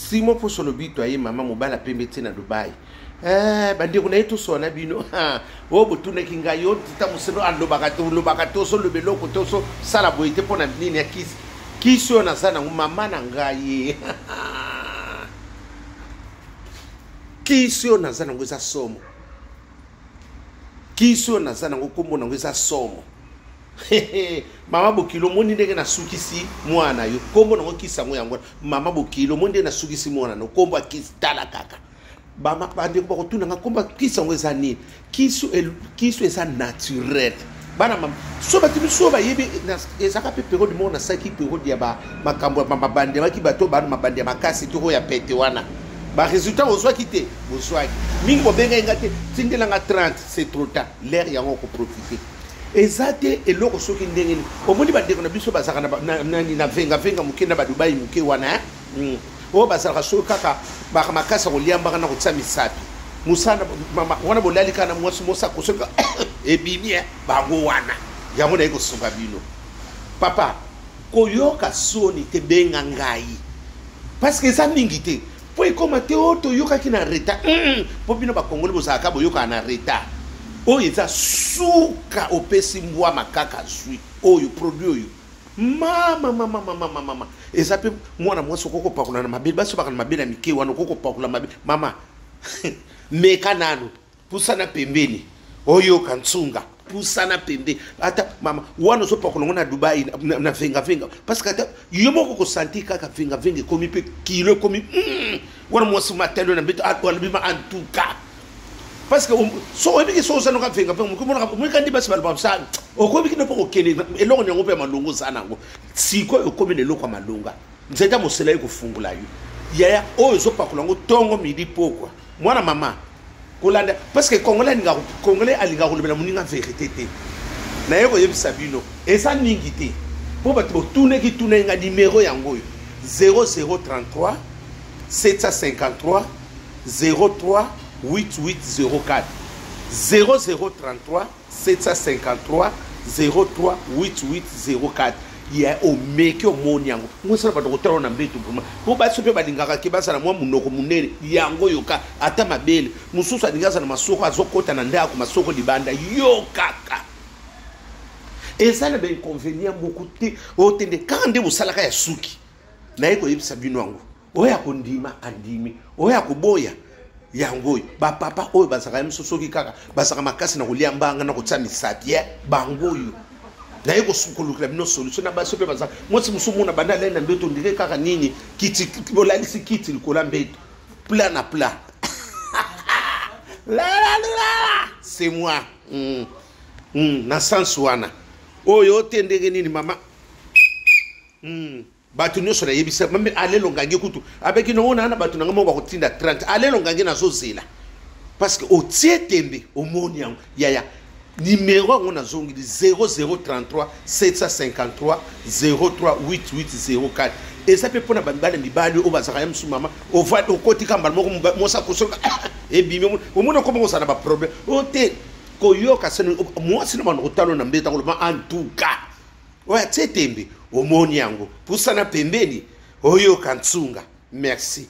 simo po solo bito aye mama mobala pembe na Dubai bandi kuna yetu sona bino o butune kinga yo tita museno ando bakato so le beloko to so sala boite pona nini ya kisi ona sana mama na ngai kisi ona sana ngoza somo kisi ona sana ngokombo na ngoza somo mama bokilo mondi ndenge na sukisi mwana yo kombo na ngokisa ngo yango mama bokilo mondi na sukisi mwana no kombo akisi tala kaka bama bande ko tuna ngakomba kisa ngo eza nini kisu eza naturel bana mam so batimi so ba yebi ezaka pe periode mo na saki periode ya ba makambo mabande maki bato bana mabande makasi to ya pete wana ba résultat ozwa kité boswa mingi bobenga ngate tindela nga 30 c'est trop tard l'air yango ko profiter ezate eloko soki ndenge omoni badeko na biso bazaka na venga mukenda ba Dubai muke wana o basaka so kaka ba makasa ko liamba na ko tsami sapi musana mama wana bolali kana mwasu mosa ko soka ebimie bango wana yango na iko soka bino papa koyoka soni te benga ngai parce que ça mingi te po ikomate oto yoka kina reta po bino ba kongoli bozaka boyoka na reta oyo eza suka opesi mbwa makaka zwi oyo produit oyo mama eza pe mwana mwasi okoko pakula na mabele baso baka na mabele ya mike wana okoko pakula mabele mama meka nano pusana pembeni oyo kansunga pusana pembe ata mama wana zo pakula ngona Dubai na venga parce que ata yomo ko senti kaka venga komi pe kilo komi wana mwasi matelo na beto atwala bima en tout cas parce que so ebiki so sana ka venga mo kandi basi balba sa okobi kino poko kene eloko nyango pe malongo sana ngo siko okobi ne lokwa malonga nzeta mosela yi kufungula yo yaya oyo zo pakula ngo tongo midi pokwa mwana mama kolanda parce que congolais alinga kolobela muninga vérité te na yeko yebisa bino esa ningi te po bato tune ki tune nga numéro yango 0033 753 03 8804 0033 753 03 8804 ya o meki o moni yango ngosala ba dokotela na mbeto po ba sope ba lingaka ke basala mwa munoko munene yango yoka ata mabele mususu alingaza na masoko azokota na ndako masoko libanda yokaka ezala be inconvénient mokuti otende kande busalaka ya suki na yeko yebisa bino yango oya kondima andimi oya kuboya yango ba papa oyo basaka msosoki kaka basaka makasi na kulia mbanga na kutsami satie bangoyo na yeko sukulukula bino solution na baso pe basaka motsi musumu na banda lena mbeto ndike kaka nini kiti bolalisi kiti likola mbeto pla na pla la c'est moi na sens wana oyo tendenge nini mama batu nyoso na yebisa mame alelo ngange kutu abeki no ona na batu ngamo ba kutinda 30 alelo ngange na zozela parce que o tietembe o moni yango yaya numéro ngona zongi 0033 753 03 8804 et ça peut pona bambale mibali o bazaka yamsu mama o va o koti kamba moko mosa kosoka e bimi o mona ko mo sana ba problème o te koyoka sene moi sino mano otalo na mbeta ko en tout cas ouais tietembe omoni yango pusana pembeni oyo kansunga merci.